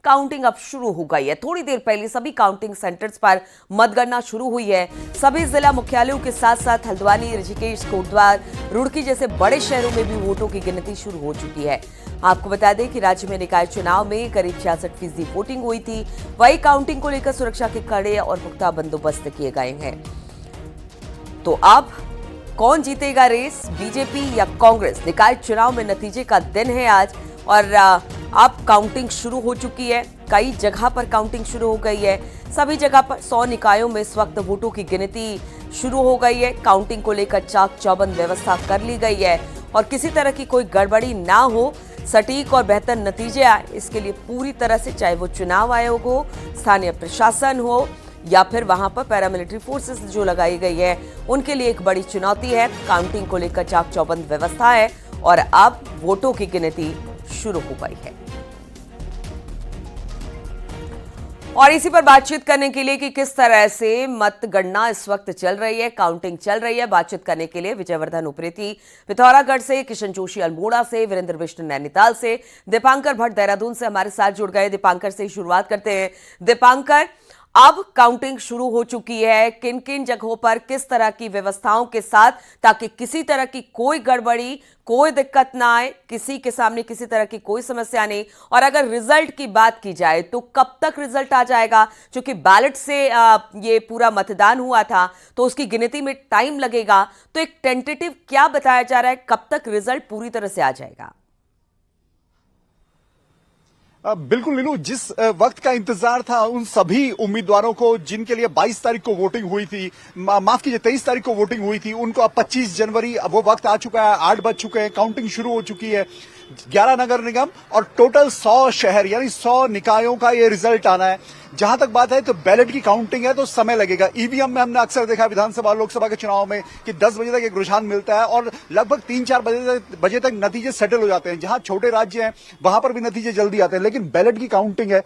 Counting अब शुरू हो गई है। थोड़ी देर पहले सभी काउंटिंग सेंटर्स पर मतगणना शुरू हुई है। सभी जिला मुख्यालयों के साथ साथ हल्द्वानी, ऋषिकेश, कोटद्वार, रुड़की जैसे बड़े शहरों में भी वोटों की गिनती शुरू हो चुकी है। आपको बता दें कि राज्य में निकाय चुनाव में करीब 66% वोटिंग हुई थी। वही काउंटिंग को लेकर सुरक्षा के कड़े और पुख्ता बंदोबस्त किए गए हैं। तो अब कौन जीतेगा रेस, बीजेपी या कांग्रेस? निकाय चुनाव में नतीजे का दिन है आज और अब काउंटिंग शुरू हो चुकी है। कई जगह पर काउंटिंग शुरू हो गई है। सभी जगह पर 100 निकायों में इस वक्त वोटों की गिनती शुरू हो गई है। काउंटिंग को लेकर चाक चौबंद व्यवस्था कर ली गई है और किसी तरह की कोई गड़बड़ी ना हो, सटीक और बेहतर नतीजे आए, इसके लिए पूरी तरह से, चाहे वो चुनाव आयोग हो, स्थानीय प्रशासन हो या फिर वहां पर पैरामिलिट्री फोर्सेस जो लगाई गई है, उनके लिए एक बड़ी चुनौती है। काउंटिंग को लेकर चाक चौबंद व्यवस्था है और अब वोटों की गिनती शुरू हो गई है। और इसी पर बातचीत करने के लिए कि किस तरह से मतगणना इस वक्त चल रही है, काउंटिंग चल रही है, बातचीत करने के लिए विजयवर्धन उप्रेती पिथौरागढ़ से, किशन जोशी अल्मोड़ा से, वीरेंद्र बिष्ट नैनीताल से, दीपांकर भट्ट देहरादून से हमारे साथ जुड़ गए। दीपांकर से शुरुआत करते हैं। दीपांकर, अब काउंटिंग शुरू हो चुकी है। किन किन जगहों पर किस तरह की व्यवस्थाओं के साथ, ताकि किसी तरह की कोई गड़बड़ी, कोई दिक्कत ना आए, किसी के सामने किसी तरह की कोई समस्या नहीं? और अगर रिजल्ट की बात की जाए तो कब तक रिजल्ट आ जाएगा? क्योंकि बैलेट से ये पूरा मतदान हुआ था तो उसकी गिनती में टाइम लगेगा। तो एक टेंटेटिव क्या बताया जा रहा है, कब तक रिजल्ट पूरी तरह से आ जाएगा? बिल्कुल नीलू, जिस वक्त का इंतजार था उन सभी उम्मीदवारों को जिनके लिए 22 तारीख को वोटिंग हुई थी, माफ कीजिए 23 तारीख को वोटिंग हुई थी, उनको अब 25 जनवरी वो वक्त आ चुका है। 8 बज चुके हैं, काउंटिंग शुरू हो चुकी है। 11 नगर निगम और टोटल 100 शहर यानी 100 निकायों का ये रिजल्ट आना है। जहां तक बात है तो बैलेट की काउंटिंग है तो समय लगेगा। ईवीएम में हमने अक्सर देखा विधानसभा लोकसभा के चुनाव में कि 10 बजे तक एक रुझान मिलता है और लगभग 3-4 बजे तक नतीजे सेटल हो जाते हैं। जहां छोटे राज्य हैं वहां पर भी नतीजे जल्दी आते हैं, लेकिन बैलेट की काउंटिंग है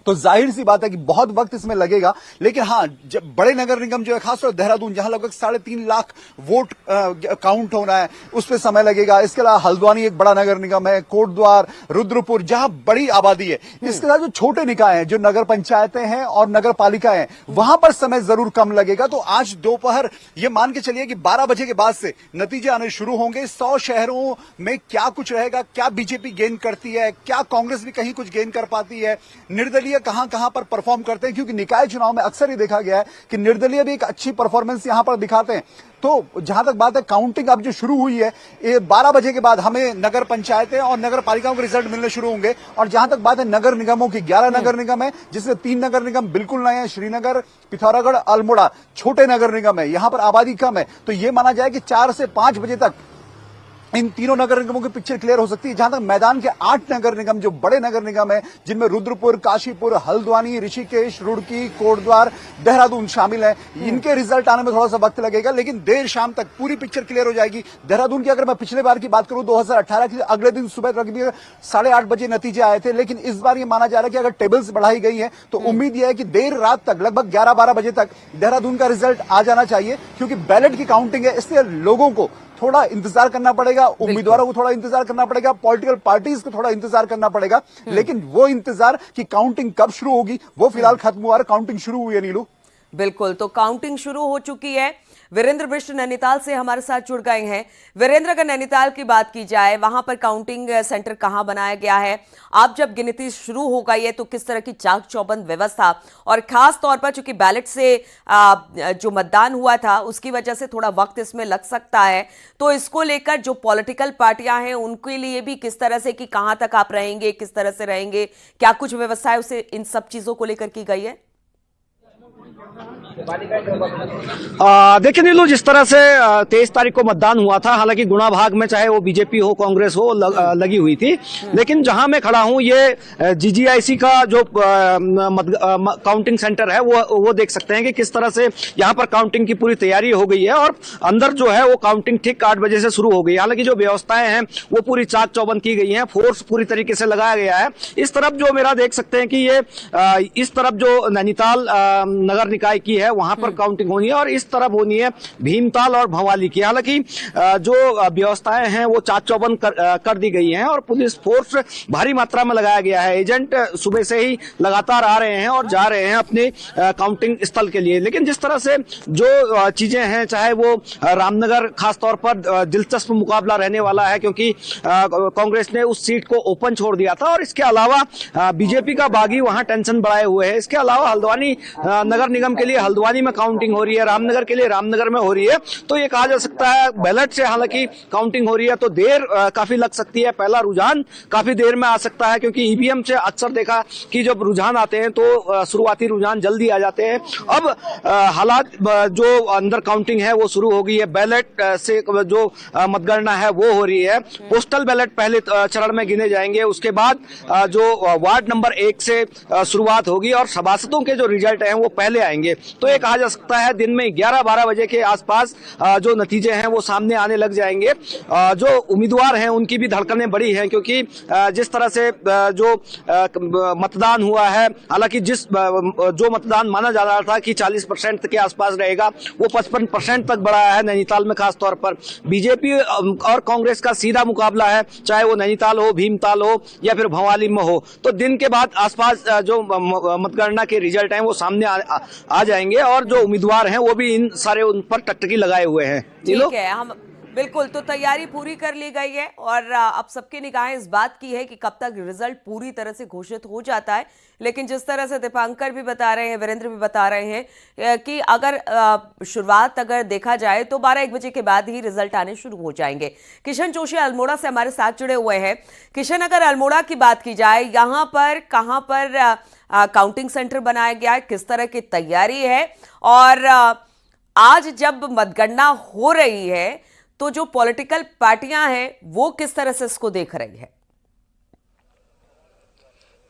तो जाहिर सी बात है कि बहुत वक्त इसमें लगेगा। लेकिन हाँ, जब बड़े नगर निगम जो है, खासतौर देहरादून जहां लगभग 3.5 लाख वोट काउंट होना है, उस पर समय लगेगा। इसके अलावा हल्द्वानी एक बड़ा नगर निगम है, कोटद्वार, रुद्रपुर जहां बड़ी आबादी है। इसके अलावा जो छोटे निकाय हैं, जो नगर पंचायतें हैं और नगर पालिकाएं हैं, वहां पर समय जरूर कम लगेगा। तो आज दोपहर ये मान के चलिए कि 12 बजे के बाद से नतीजे आने शुरू होंगे। 100 शहरों में क्या कुछ रहेगा, क्या बीजेपी गेन करती है, क्या कांग्रेस भी कहीं कुछ गेन कर पाती है, निर्दलीय कहां पर परफॉर्म करते हैं, क्योंकि निकाय चुनाव में अक्सर ही देखा गया है कि निर्दलीय भी एक अच्छी परफॉर्मेंस यहां पर दिखाते हैं। तो जहां तक बात है काउंटिंग अब जो शुरू हुई है, 12 बजे के बाद हमें नगर पंचायतें और नगर पालिकाओं के रिजल्ट मिलने शुरू होंगे। और जहां तक बात है नगर निगमों की, 11 नगर निगम है जिसमें 3 नगर निगम बिल्कुल नए हैं, श्रीनगर, पिथौरागढ़, अल्मोड़ा छोटे नगर निगम है, यहां पर आबादी कम है। तो यह माना जाए कि 4 से 5 बजे तक इन तीनों नगर निगमों की पिक्चर क्लियर हो सकती है। जहां तक मैदान के 8 नगर निगम जो बड़े नगर निगम है, जिनमें रुद्रपुर, काशीपुर, हल्द्वानी, ऋषिकेश, रुड़की, कोटद्वार, देहरादून शामिल है, इनके रिजल्ट आने में थोड़ा सा वक्त लगेगा, लेकिन देर शाम तक पूरी पिक्चर क्लियर हो जाएगी। देहरादून की अगर मैं पिछले बार की बात करूं 2018 की, अगले दिन सुबह तक 8:30 बजे नतीजे आए थे, लेकिन इस बार ये माना जा रहा है कि अगर टेबल्स बढ़ाई गई है तो उम्मीद यह है कि देर रात तक, लगभग 11-12 बजे तक देहरादून का रिजल्ट आ जाना चाहिए। क्योंकि बैलेट की काउंटिंग है, इसलिए लोगों को थोड़ा इंतजार करना पड़ेगा, उम्मीदवारों को थोड़ा इंतजार करना पड़ेगा, पॉलिटिकल पार्टीज को थोड़ा इंतजार करना पड़ेगा। लेकिन वो इंतजार कि काउंटिंग कब शुरू होगी वो फिलहाल खत्म हुआ है। काउंटिंग शुरू हुई है नीलू। बिल्कुल, तो काउंटिंग शुरू हो चुकी है। वीरेंद्र बिष्ट नैनीताल से हमारे साथ जुड़ गए हैं। वीरेंद्र, अगर नैनीताल की बात की जाए, वहां पर काउंटिंग सेंटर कहां बनाया गया है? आप जब गिनती शुरू हो गई है तो किस तरह की चाक चौबंद व्यवस्था, और खास तौर पर चूंकि बैलेट से जो मतदान हुआ था उसकी वजह से थोड़ा वक्त इसमें लग सकता है, तो इसको लेकर जो पॉलिटिकल पार्टियां हैं उनके लिए भी किस तरह से, कि कहां तक आप रहेंगे, किस तरह से रहेंगे, क्या कुछ व्यवस्था है उसे, इन सब चीजों को लेकर की गई है? देखिए नीलू, जिस तरह से 23 तारीख को मतदान हुआ था, हालांकि गुणा भाग में चाहे वो बीजेपी हो, कांग्रेस हो, लगी हुई थी, लेकिन जहां मैं खड़ा हूं ये जीजीआईसी का जो काउंटिंग सेंटर है वो देख सकते हैं कि किस तरह से यहां पर काउंटिंग की पूरी तैयारी हो गई है और अंदर जो है वो काउंटिंग ठीक 8 बजे से शुरू हो गई है। हालांकि जो व्यवस्थाएं हैं वो पूरी चाक चौबंद की गई है, फोर्स पूरी तरीके से लगाया गया है। इस तरफ जो मेरा देख सकते हैं कि ये इस तरफ जो नैनीताल नगर निकाय की है वहां पर काउंटिंग होनी है और इस तरफ होनी है भीमताल और भवाली की। हालांकि जो व्यवस्थाएं हैं वो चाक चौबंद कर दी गई हैं और पुलिस फोर्स भारी मात्रा में लगाया गया है। एजेंट सुबह से ही लगातार आ रहे हैं और जा रहे हैं अपने काउंटिंग स्थल के लिए। लेकिन जिस तरह से जो चीजें हैं, चाहे वो रामनगर खासतौर पर दिलचस्प मुकाबला रहने वाला है क्योंकि कांग्रेस ने उस सीट को ओपन छोड़ दिया था और इसके अलावा बीजेपी का बागी वहां टेंशन बढ़ाए हुए है। इसके अलावा हल्द्वानी नगर निगम के लिए हल्द्वानी में काउंटिंग हो रही है, रामनगर के लिए रामनगर में हो रही है। तो ये कहा जा सकता है बैलेट से हालांकि काउंटिंग हो रही है तो देर काफी लग सकती है, पहला रुझान काफी देर में आ सकता है क्योंकि ईवीएम से अक्सर देखा कि जब रुझान आते हैं तो शुरुआती रुझान जल्दी आ जाते हैं। अब हालात जो अंदर काउंटिंग है वो शुरू हो गई है, बैलेट से जो मतगणना है वो हो रही है। पोस्टल बैलेट पहले चरण में गिने जाएंगे, उसके बाद जो वार्ड नंबर 1 से शुरुआत होगी और सभासदों के जो रिजल्ट हैं वो पहले आएंगे। तो ये कहा जा सकता है दिन में 11-12 बजे के आसपास जो नतीजे हैं वो सामने आने लग जाएंगे। जो उम्मीदवार हैं उनकी भी धड़कनें बड़ी हैं क्योंकि जिस तरह से जो मतदान हुआ है, हालांकि जो मतदान माना जा रहा था कि 40% के आसपास रहेगा वो 55% तक बढ़ा है नैनीताल में। खासतौर पर बीजेपी और कांग्रेस का सीधा मुकाबला है, चाहे वो नैनीताल हो, भीमताल हो या फिर भवाली में हो। तो दिन के बाद आसपास जो मतगणना के रिजल्ट हैं वो सामने आ जाएंगे और जो उम्मीदवार हैं वो भी उन पर टकटकी लगाए हुए हैं। ठीक है, हम बिल्कुल, तो तैयारी पूरी कर ली गई है और अब सबकी निगाहें इस बात की है कि कब तक रिजल्ट पूरी तरह से घोषित हो जाता है। लेकिन जिस तरह से दीपांकर भी बता रहे हैं, वीरेंद्र भी बता रहे हैं कि अगर शुरुआत अगर देखा जाए तो 12-1 बजे के बाद ही रिजल्ट आने शुरू हो जाएंगे। किशन जोशी अल्मोड़ा से हमारे साथ जुड़े हुए हैं। किशन, अगर अल्मोड़ा की बात की जाए, यहाँ पर कहाँ पर काउंटिंग सेंटर बनाया गया है, किस तरह की तैयारी है और आज जब मतगणना हो रही है तो जो पॉलिटिकल पार्टियां हैं वो किस तरह से इसको देख रही है?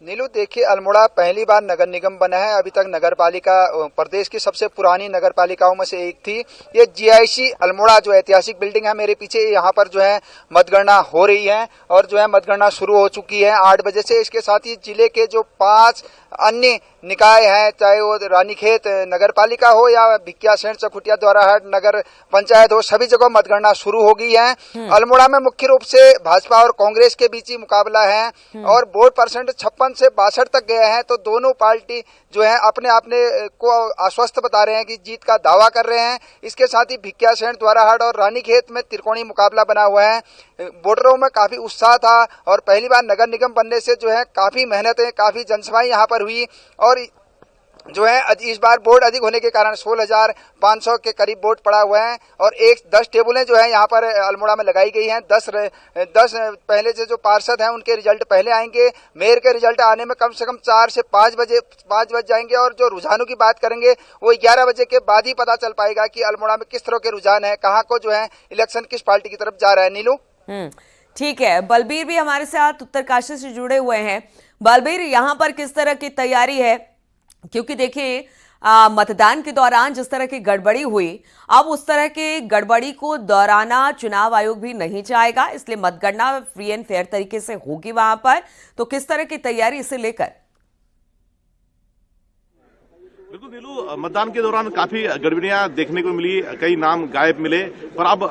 नीलू, देखिए, अल्मोड़ा पहली बार नगर निगम बना है। अभी तक नगर पालिका प्रदेश की सबसे पुरानी नगर पालिकाओं में से एक थी। ये जीआईसी अल्मोड़ा जो ऐतिहासिक बिल्डिंग है मेरे पीछे, यहाँ पर जो है मतगणना हो रही है और जो है मतगणना शुरू हो चुकी है 8 बजे से। इसके साथ ही जिले के जो 5 अन्य निकाय हैं, चाहे वो रानीखेत नगर पालिका हो या भिकियासैंण चकुटिया द्वाराहाट नगर पंचायत हो, सभी जगह मतगणना शुरू हो गई है। अल्मोड़ा में मुख्य रूप से भाजपा और कांग्रेस के बीच ही मुकाबला है और वोट परसेंट 56 से 62 तक गया है। तो दोनों पार्टी जो है अपने को आश्वस्त बता रहे हैं कि जीत का दावा कर रहे हैं। इसके साथ ही भिकियासैंण द्वाराहाट और रानीखेत में त्रिकोणीय मुकाबला बना हुआ है। वोटरों में काफी उत्साह था और पहली बार नगर निगम बनने से जो है काफी मेहनतें, काफी जनसभाएं यहाँ पर हुई और जो है इस बार वोट अधिक होने के कारण 16,500 के करीब वोट पड़ा हुआ है और 10 टेबलें जो है यहाँ पर अल्मोड़ा में लगाई गई हैं। 10 पहले से जो पार्षद हैं उनके रिजल्ट पहले आएंगे। मेयर के रिजल्ट आने में कम से कम 4 से 5 बज जाएंगे और जो रुझानों की बात करेंगे वो 11 बजे के बाद ही पता चल पाएगा कि अल्मोड़ा में किस तरह के रुझान है, कहाँ को जो है इलेक्शन किस पार्टी की तरफ जा रहा है। नीलू, ठीक है। बलबीर भी हमारे साथ उत्तरकाशी से जुड़े हुए हैं। बलबीर, यहाँ पर किस तरह की तैयारी है? क्योंकि देखिए मतदान के दौरान जिस तरह की गड़बड़ी हुई, अब उस तरह की गड़बड़ी को दोहराना चुनाव आयोग भी नहीं चाहेगा, इसलिए मतगणना फ्री एंड फेयर तरीके से होगी वहां पर। तो किस तरह की तैयारी इसे लेकर? बिल्कुल नीलू, मतदान के दौरान काफी गड़बड़ियां देखने को मिली, कई नाम गायब मिले, पर अब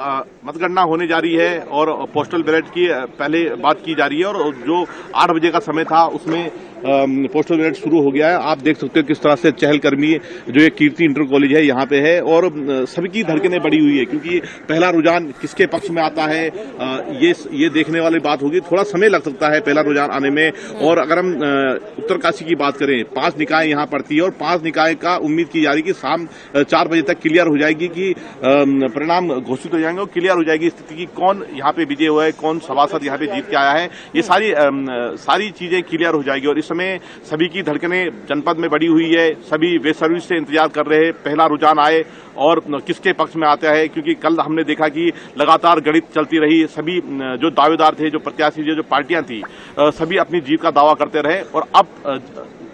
मतगणना होने जा रही है और पोस्टल बैलेट की पहले बात की जा रही है और जो 8 बजे का समय था उसमें पोस्टल बैलेट शुरू हो गया है। आप देख सकते हो किस तरह से चहलकर्मी जो ये कीर्ति इंटर कॉलेज है यहाँ पे है और सभी की धड़कनें बढ़ी हुई है क्योंकि पहला रुझान किसके पक्ष में आता है ये देखने वाली बात होगी। थोड़ा समय लग सकता है पहला रुझान आने में। और अगर हम उत्तरकाशी की बात करें, 5 निकाय यहाँ पड़ती है और 5 निकाय का उम्मीद की जा रही कि शाम 4 बजे तक क्लियर हो जाएगी कि परिणाम घोषित हो जाएंगे और क्लियर हो जाएगी स्थिति की कौन यहाँ पे विजय हुआ है, कौन सभासद यहाँ पे जीत के आया है। ये सारी चीजें क्लियर हो जाएगी और इस समय सभी की धड़कनें जनपद में बढ़ी हुई है। सभी बेसब्री से इंतजार कर रहे हैं पहला रुझान आए और किसके पक्ष में आता है, क्योंकि कल हमने देखा कि लगातार गणित चलती रही। सभी जो दावेदार थे, जो प्रत्याशी, जो पार्टियां थी, सभी अपनी जीत का दावा करते रहे और अब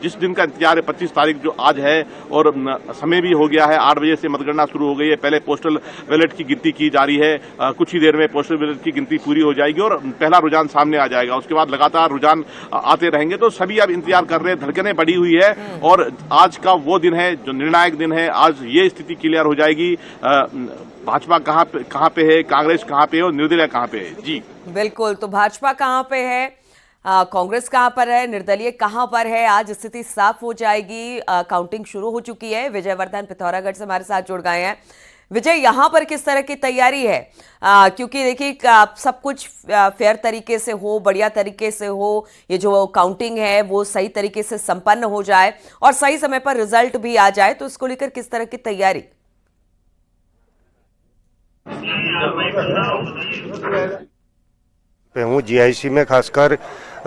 जिस दिन का इंतजार है 25 तारीख जो आज है, और समय भी हो गया है, 8 बजे से मतगणना शुरू हो गई है। पहले पोस्टल बैलेट की गिनती की जा रही है, कुछ ही देर में पोस्टल बैलेट की गिनती पूरी हो जाएगी और पहला रुझान सामने आ जाएगा। उसके बाद लगातार रुझान आते रहेंगे, तो सभी अब इंतजार कर रहे हैं, धड़कनें बढ़ी हुई है और आज का वो दिन है जो निर्णायक दिन है। आज ये स्थिति क्लियर हो जाएगी, भाजपा कहाँ पे है, कांग्रेस कहाँ पे है और निर्दलीय कहाँ पे है। जी बिल्कुल, तो भाजपा कहां पे है, कांग्रेस कहां पर है, निर्दलीय कहां पर है, आज स्थिति साफ हो जाएगी। काउंटिंग शुरू हो चुकी है। विजय वर्धन पिथौरागढ़ से हमारे साथ जुड़ गए हैं। विजय, यहां पर किस तरह की तैयारी है? क्योंकि देखिए सब कुछ फेयर तरीके से हो, बढ़िया तरीके से हो, ये जो काउंटिंग है वो सही तरीके से संपन्न हो जाए और सही समय पर रिजल्ट भी आ जाए, तो इसको लेकर किस तरह की तैयारी? पे हूँ जीआईसी में, खासकर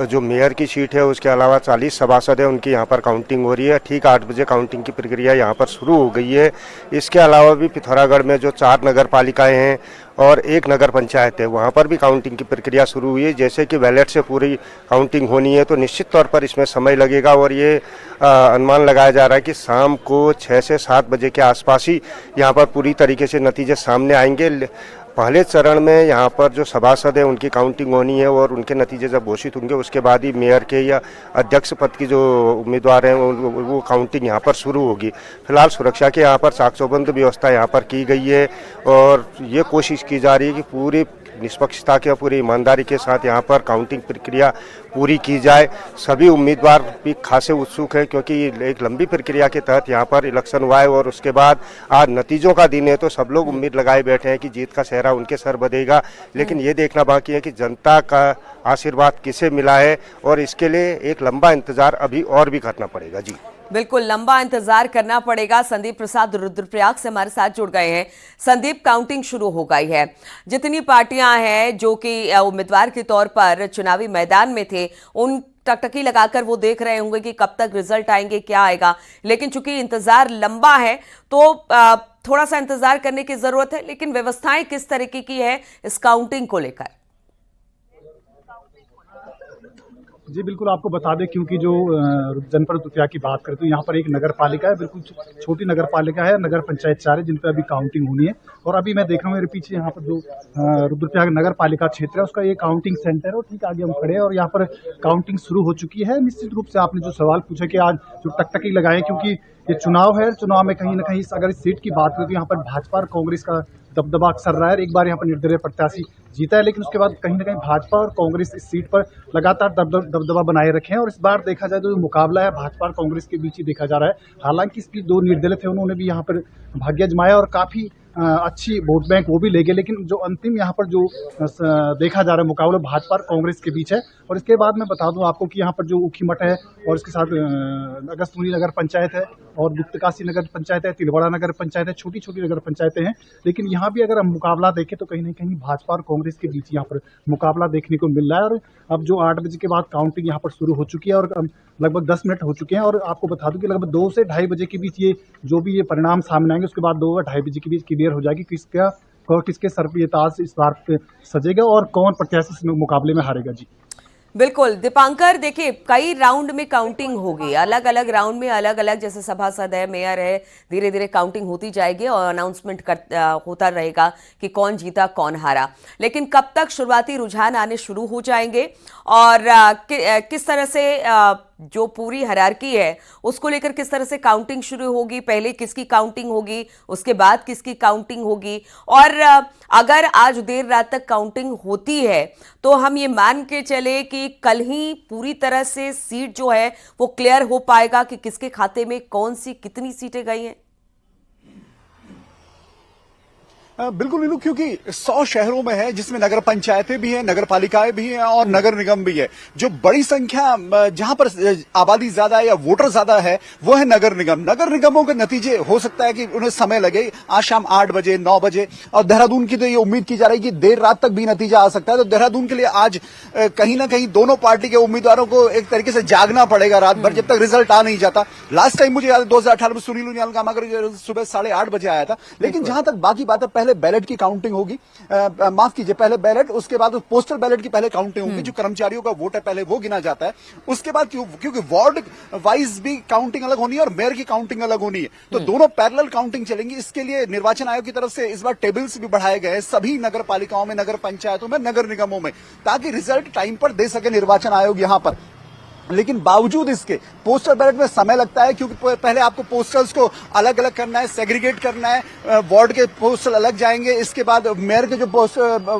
जो मेयर की सीट है उसके अलावा 40 सभासद है, उनकी यहाँ पर काउंटिंग हो रही है। ठीक 8 बजे काउंटिंग की प्रक्रिया यहाँ पर शुरू हो गई है। इसके अलावा भी पिथौरागढ़ में जो 4 नगर पालिकाएँ हैं और 1 नगर पंचायत है, वहाँ पर भी काउंटिंग की प्रक्रिया शुरू हुई है। जैसे कि बैलेट से पूरी काउंटिंग होनी है तो निश्चित तौर पर इसमें समय लगेगा और ये अनुमान लगाया जा रहा है कि शाम को 6 से 7 बजे के आसपास ही यहाँ पर पूरी तरीके से नतीजे सामने आएंगे। पहले चरण में यहाँ पर जो सभासद है उनकी काउंटिंग होनी है और उनके नतीजे जब घोषित होंगे उसके बाद ही मेयर के या अध्यक्ष पद की जो उम्मीदवार हैं वो काउंटिंग यहाँ पर शुरू होगी। फिलहाल सुरक्षा के यहाँ पर चाक चौबंद व्यवस्था यहाँ पर की गई है और ये कोशिश की जा रही है कि पूरी निष्पक्षता के, पूरी ईमानदारी के साथ यहाँ पर काउंटिंग प्रक्रिया पूरी की जाए। सभी उम्मीदवार भी खासे उत्सुक हैं क्योंकि एक लंबी प्रक्रिया के तहत यहाँ पर इलेक्शन हुआ है और उसके बाद आज नतीजों का दिन है, तो सब लोग उम्मीद लगाए बैठे हैं कि जीत का सेहरा उनके सर बंधेगा। लेकिन ये देखना बाकी है कि जनता का आशीर्वाद किसे मिला है और इसके लिए एक लंबा इंतजार अभी और भी करना पड़ेगा। जी बिल्कुल, लंबा इंतजार करना पड़ेगा। संदीप प्रसाद रुद्रप्रयाग से हमारे साथ जुड़ गए हैं। संदीप, काउंटिंग शुरू हो गई है। जितनी पार्टियां हैं जो कि उम्मीदवार के तौर पर चुनावी मैदान में थे, उन टकटकी लगाकर वो देख रहे होंगे कि कब तक रिजल्ट आएंगे, क्या आएगा। लेकिन चूंकि इंतजार लंबा है तो थोड़ा सा इंतजार करने की जरूरत है। लेकिन व्यवस्थाएं किस तरीके की है इस काउंटिंग को लेकर? जी बिल्कुल, आपको बता दें क्योंकि जो जनपद रुद्रप्रयाग की बात करें तो यहाँ पर एक नगर पालिका है, बिल्कुल छोटी नगर पालिका है, नगर पंचायत 4 है जिन पर अभी काउंटिंग होनी है। और अभी मैं देख रहा हूँ मेरे पीछे यहाँ पर जो रुद्रप्रयाग नगर पालिका क्षेत्र है उसका ये काउंटिंग सेंटर है और ठीक आगे हम खड़े हैं और यहाँ पर काउंटिंग शुरू हो चुकी है। निश्चित रूप से आपने जो सवाल पूछा कि आज जो टकटकी लगाए, क्योंकि ये चुनाव है, चुनाव में कहीं ना कहीं अगर इस सीट की बात करें तो यहाँ पर भाजपा और कांग्रेस का दबदबा अक्सर रहा है। एक बार यहाँ पर निर्दलीय प्रत्याशी जीता है, लेकिन उसके बाद कहीं ना कहीं भाजपा और कांग्रेस इस सीट पर लगातार दबदबा बनाए रखे हैं। और इस बार देखा जाए तो जो मुकाबला है भाजपा और कांग्रेस के बीच ही देखा जा रहा है। हालांकि इसकी 2 निर्दलीय थे, उन्होंने भी यहाँ पर भाग्य आजमाया और काफी अच्छी वोट बैंक वो भी ले गए। लेकिन जो अंतिम यहाँ पर जो देखा जा रहा है मुकाबला भाजपा और कांग्रेस के बीच है। और इसके बाद मैं बता दूं आपको कि यहाँ पर जो ऊखीमठ है और इसके साथ अगस्तपुरी नगर पंचायत है और गुप्तकाशी नगर पंचायत है, तिलवाड़ा नगर पंचायत है, छोटी छोटी नगर पंचायतें हैं। लेकिन यहाँ भी अगर हम मुकाबला देखें तो कहीं ना कहीं भाजपा और कांग्रेस के बीच यहाँ पर मुकाबला देखने को मिल रहा है। और अब जो 8 बजे के बाद काउंटिंग यहाँ पर शुरू हो चुकी है और लगभग 10 मिनट हो चुके हैं। और आपको बता दूं कि लगभग 2 से 2:30 बजे के बीच ये जो भी ये परिणाम सामने आएंगे उसके बाद 2 और 2:30 बजे के बीच क्लियर हो जाएगी किसके सर पे ये ताज इस बार सजेगा और कौन प्रत्याशी इस मुकाबले में हारेगा। जी बिल्कुल दीपांकर, देखिए कई राउंड में काउंटिंग होगी, अलग अलग राउंड में अलग अलग, जैसे सभासद है, मेयर है, धीरे धीरे काउंटिंग होती जाएगी और अनाउंसमेंट होता रहेगा कि कौन जीता कौन हारा। लेकिन कब तक शुरुआती रुझान आने शुरू हो जाएंगे और किस तरह से जो पूरी हायरार्की है उसको लेकर किस तरह से काउंटिंग शुरू होगी? पहले किसकी काउंटिंग होगी, उसके बाद किसकी काउंटिंग होगी? और अगर आज देर रात तक काउंटिंग होती है तो हम ये मान के चले कि कल ही पूरी तरह से सीट जो है वो क्लियर हो पाएगा कि किसके खाते में कौन सी कितनी सीटें गई हैं? बिल्कुल नीलू, क्योंकि 100 शहरों में है जिसमें नगर पंचायतें भी हैं, नगर पालिकाएं भी हैं और नगर निगम भी है। जो बड़ी संख्या जहां पर आबादी ज्यादा है या वोटर ज्यादा है वो है नगर निगम। नगर निगमों के नतीजे हो सकता है कि उन्हें समय लगे, आज शाम 8 बजे 9 बजे। और देहरादून की तो ये उम्मीद की जा रही है कि देर रात तक भी नतीजा आ सकता है। तो देहरादून के लिए आज कहीं ना कहीं दोनों पार्टी के उम्मीदवारों को एक तरीके से जागना पड़ेगा रात भर, जब तक रिजल्ट आ नहीं जाता। लास्ट टाइम मुझे याद है 2018 में सुनील उनियाल का सुबह 8:30 बजे आया था। लेकिन जहां तक बाकी बात है, पहले पहले बैलेट की काउंटिंग होगी, माफ कीजिए, पहले बैलेट, उसके बाद पोस्टल बैलेट की पहले काउंटिंग होगी, जो कर्मचारियों का वोट है पहले वो गिना जाता है, उसके बाद क्योंकि वार्ड वाइज भी काउंटिंग अलग होनी है और मेयर की काउंटिंग अलग होनी है, तो दोनों पैरेलल काउंटिंग चलेंगी। इसके लिए निर्वाचन आयोग की तरफ से इस बार टेबल्स भी बढ़ाए गए हैं सभी नगर पालिकाओं में, नगर पंचायतों में, नगर निगमों में, ताकि रिजल्ट टाइम पर दे सके निर्वाचन आयोग यहां पर। लेकिन बावजूद इसके पोस्टल बैलेट में समय लगता है, क्योंकि पहले आपको पोस्टल्स को अलग अलग करना है, सेग्रीगेट करना है, वार्ड के पोस्टल अलग जाएंगे, इसके बाद मेयर के जो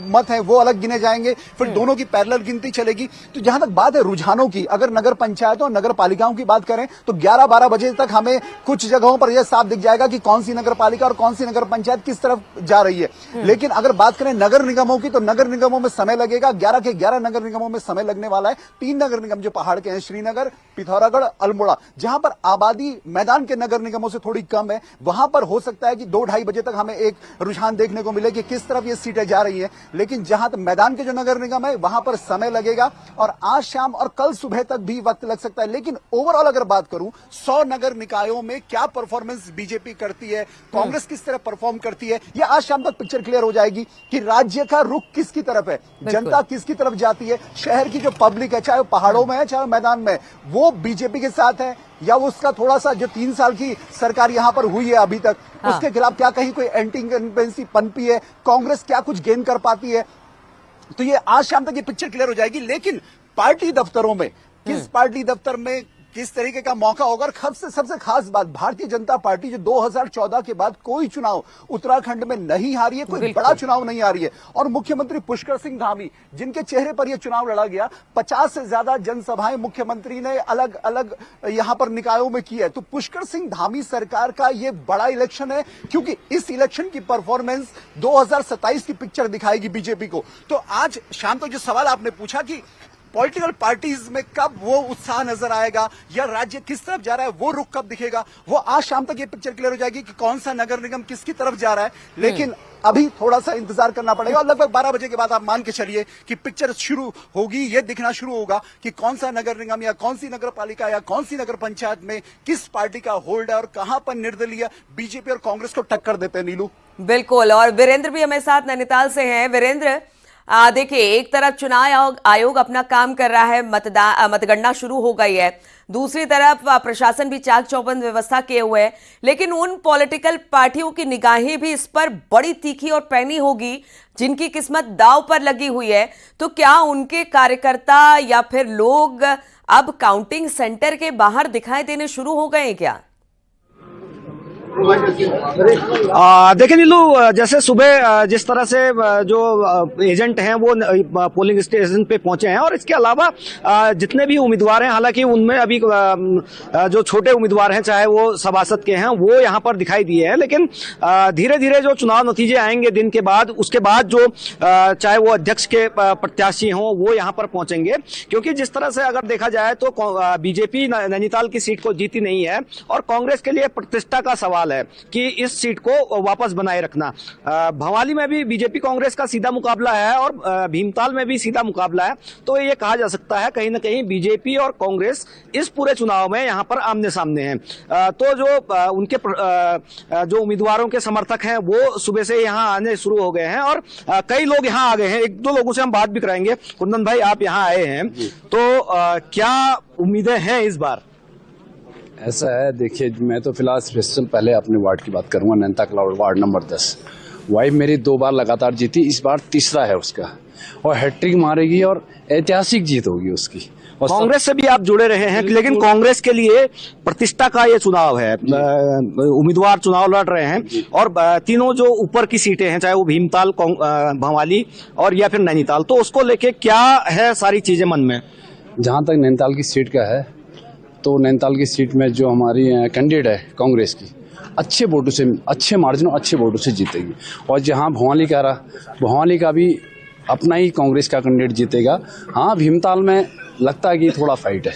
मत हैं वो अलग गिने जाएंगे, फिर दोनों की पैरेलल गिनती चलेगी। तो जहां तक बात है रुझानों की, अगर नगर पंचायतों और नगर पालिकाओं की बात करें तो 11-12 बजे तक हमें कुछ जगहों पर यह साफ दिख जाएगा कि कौन सी नगर पालिका और कौन सी नगर पंचायत किस तरफ जा रही है। लेकिन अगर बात करें नगर निगमों की, तो नगर निगमों में समय लगेगा, 11 के 11 नगर निगमों में समय लगने वाला है। 3 नगर निगम जो पहाड़ के हैं, श्रीनगर, पिथौरागढ़, अल्मोड़ा, जहां पर आबादी मैदान के नगर निगमों से थोड़ी कम है, वहां पर हो सकता है कि 2-2:30 बजे तक हमें एक रुझान देखने को मिले कि किस तरफ ये सीटें जा रही हैं। लेकिन जहां तक मैदान के जो नगर निगम है वहां पर समय लगेगा और आज शाम और कल सुबह तक भी वक्त लग सकता है। लेकिन ओवरऑल अगर बात करूं 100 नगर निकायों में क्या परफॉर्मेंस बीजेपी करती है, कांग्रेस किस तरह परफॉर्म करती है, यह आज शाम तक पिक्चर क्लियर हो जाएगी कि राज्य का रुख किसकी तरफ है, जनता किसकी तरफ जाती है। शहर की जो पब्लिक है, चाहे वो पहाड़ों में है चाहे मैदान में, वो बीजेपी के साथ है या वो उसका थोड़ा सा जो 3 साल की सरकार यहां पर हुई है अभी तक, उसके खिलाफ क्या कहीं कोई एंटी इनकम्बेंसी पनपी है, कांग्रेस क्या कुछ गेन कर पाती है। तो ये आज शाम तक ये पिक्चर क्लियर हो जाएगी। लेकिन पार्टी दफ्तरों में किस पार्टी दफ्तर में किस तरीके का मौका होगा, और सबसे खास बात, भारतीय जनता पार्टी जो 2014 के बाद कोई चुनाव उत्तराखंड में नहीं हारी है, कोई बड़ा चुनाव नहीं हारी है, और मुख्यमंत्री पुष्कर सिंह धामी जिनके चेहरे पर यह चुनाव लड़ा गया, 50 से ज्यादा जनसभाएं मुख्यमंत्री ने अलग अलग यहां पर निकायों में की है। तो पुष्कर सिंह धामी सरकार का यह बड़ा इलेक्शन है, क्योंकि इस इलेक्शन की परफॉर्मेंस 2027 की पिक्चर दिखाएगी बीजेपी को। तो आज शाम को जो सवाल आपने पूछा कि पॉलिटिकल पार्टीज में कब वो उत्साह नजर आएगा या राज्य किस तरफ जा रहा है, वो रुख कब दिखेगा, वो आज शाम तक ये पिक्चर क्लियर हो जाएगी कि कौन सा नगर निगम किसकी तरफ जा रहा है। लेकिन अभी थोड़ा सा इंतजार करना पड़ेगा और लगभग 12 बजे के बाद आप मान के चलिए कि पिक्चर शुरू होगी, ये दिखना शुरू होगा कि कौन सा नगर निगम या कौन सी नगर पालिका या कौन सी नगर पंचायत में किस पार्टी का होल्ड है और कहां पर निर्दलीय बीजेपी और कांग्रेस को टक्कर देते हैं। नीलू, बिल्कुल। और वीरेंद्र भी हमारे साथ नैनीताल से हैं। वीरेंद्र, देखिए, एक तरफ चुनाव आयोग अपना काम कर रहा है, मतगणना शुरू हो गई है, दूसरी तरफ प्रशासन भी चाक चौबंद व्यवस्था किए हुए है, लेकिन उन पॉलिटिकल पार्टियों की निगाहें भी इस पर बड़ी तीखी और पैनी होगी जिनकी किस्मत दांव पर लगी हुई है। तो क्या उनके कार्यकर्ता या फिर लोग अब काउंटिंग सेंटर के बाहर दिखाई देने शुरू हो गए हैं क्या? देखिए नीलू, जैसे सुबह जिस तरह से जो एजेंट हैं वो पोलिंग स्टेशन पे पहुंचे हैं, और इसके अलावा जितने भी उम्मीदवार हैं, हालांकि उनमें अभी जो छोटे उम्मीदवार हैं चाहे वो सभासद के हैं वो यहाँ पर दिखाई दिए हैं, लेकिन धीरे धीरे जो चुनाव नतीजे आएंगे दिन के बाद, उसके बाद जो चाहे वो अध्यक्ष के प्रत्याशी हों वो यहाँ पर पहुंचेंगे। क्योंकि जिस तरह से अगर देखा जाए तो बीजेपी नैनीताल की सीट को जीती नहीं है और कांग्रेस के लिए प्रतिष्ठा का सवाल है कि इस सीट को वापस बनाए रखना। भवाली में भी बीजेपी कांग्रेस का सीधा मुकाबला है और भीमताल में भी सीधा मुकाबला है। तो ये कहा जा सकता है कहीं ना कहीं बीजेपी और कांग्रेस इस पूरे चुनाव में यहां पर आमने सामने हैं। तो जो उनके जो उम्मीदवारों के समर्थक हैं वो सुबह से यहां आने शुरू हो गए हैं और कई लोग यहां आ गए हैं। 1-2 लोगों से हम बात भी कराएंगे। कुंदन भाई, आप यहां आए हैं तो क्या उम्मीदें हैं इस बार? ऐसा है, देखिए, मैं तो फिलहाल स्पेशल पहले अपने वार्ड की बात करूंगा, नैनीताल वार्ड नंबर 10। वाइफ मेरी 2 बार लगातार जीती, इस बार तीसरा है उसका, और हैट्रिक मारेगी और ऐतिहासिक जीत होगी उसकी। और कांग्रेस से भी आप जुड़े रहे हैं, लेकिन कांग्रेस के लिए प्रतिष्ठा का ये चुनाव है, उम्मीदवार चुनाव लड़ रहे हैं और तीनों जो ऊपर की सीटें हैं, चाहे वो भीमताल, भवाली और या फिर नैनीताल, तो उसको लेके क्या है सारी चीजें मन में? जहां तक नैनीताल की सीट का है तो नैनीताल की सीट में जो हमारी कैंडिडेट है कांग्रेस की, अच्छे वोटों से, अच्छे मार्जिन और अच्छे वोटों से जीतेगी। और जहां भवाली का रहा, भवाली का भी अपना ही कांग्रेस का कैंडिडेट जीतेगा। हाँ, भीमताल में लगता है कि थोड़ा फाइट है।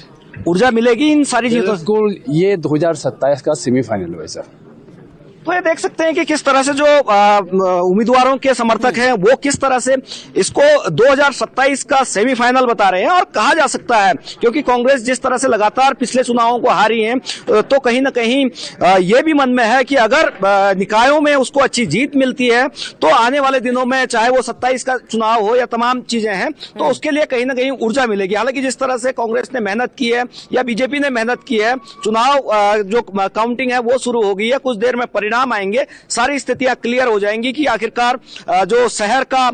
ऊर्जा मिलेगी इन सारी चीजों को? ये 2027 का सेमीफाइनल है सर। तो ये देख सकते हैं कि किस तरह से जो उम्मीदवारों के समर्थक हैं वो किस तरह से इसको 2027 का सेमीफाइनल बता रहे हैं। और कहा जा सकता है क्योंकि कांग्रेस जिस तरह से लगातार पिछले चुनावों को हारी है, तो कहीं ना कहीं ये भी मन में है कि अगर निकायों में उसको अच्छी जीत मिलती है तो आने वाले दिनों में चाहे वो 27 का चुनाव हो या तमाम चीजें हैं तो उसके लिए कहीं ना कहीं ऊर्जा मिलेगी। हालांकि जिस तरह से कांग्रेस ने मेहनत की है या बीजेपी ने मेहनत की है, चुनाव जो काउंटिंग है वो शुरू हो गई है, कुछ देर में परिणाम आएंगे, सारी स्थितियां क्लियर हो जाएंगी कि आखिरकार जो शहर का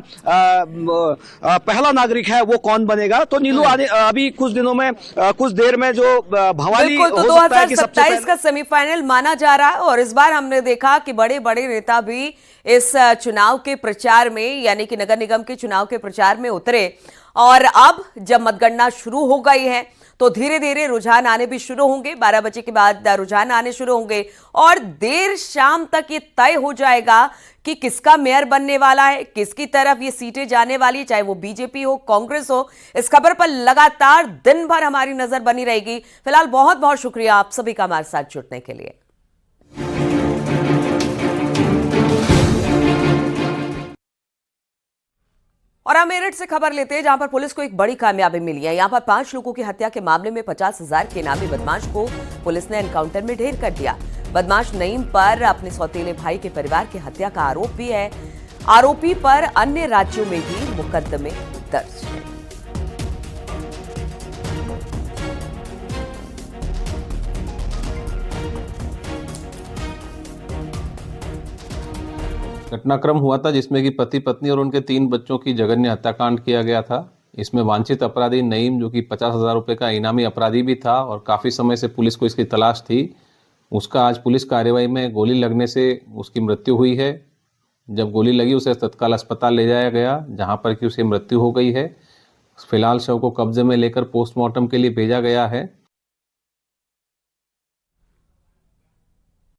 पहला नागरिक है वो कौन बनेगा। तो नीलू अभी कुछ दिनों में कुछ देर में जो भवाली बिल्कुल, तो 2027 का सेमीफाइनल माना जा रहा है। और इस बार हमने देखा कि बड़े बड़े नेता भी इस चुनाव के प्रचार में, यानी कि नगर निगम के चुनाव के प्रचार में उतरे। और अब जब मतगणना शुरू हो गई है तो धीरे धीरे रुझान आने भी शुरू होंगे। 12 बजे के बाद रुझान आने शुरू होंगे और देर शाम तक ये तय हो जाएगा कि किसका मेयर बनने वाला है, किसकी तरफ ये सीटें जाने वाली है, चाहे वो बीजेपी हो, कांग्रेस हो। इस खबर पर लगातार दिन भर हमारी नजर बनी रहेगी। फिलहाल बहुत बहुत शुक्रिया आप सभी का हमारे साथ जुड़ने के लिए। और हम मेरठ से खबर लेते हैं, जहां पर पुलिस को एक बड़ी कामयाबी मिली है। यहां पर 5 लोगों की हत्या के मामले में 50,000 के इनामी बदमाश को पुलिस ने एनकाउंटर में ढेर कर दिया। बदमाश नईम पर अपने सौतेले भाई के परिवार की हत्या का आरोप भी है। आरोपी पर अन्य राज्यों में भी मुकदमे दर्ज है। घटनाक्रम हुआ था जिसमें कि पति पत्नी और उनके 3 बच्चों की जघन्य हत्याकांड किया गया था। इसमें वांछित अपराधी नईम, जो कि 50,000 रुपये का इनामी अपराधी भी था और काफ़ी समय से पुलिस को इसकी तलाश थी, उसका आज पुलिस कार्रवाई में गोली लगने से उसकी मृत्यु हुई है। जब गोली लगी उसे तत्काल अस्पताल ले जाया गया, जहां पर कि उसकी मृत्यु हो गई है। फिलहाल शव को कब्जे में लेकर पोस्टमार्टम के लिए भेजा गया है।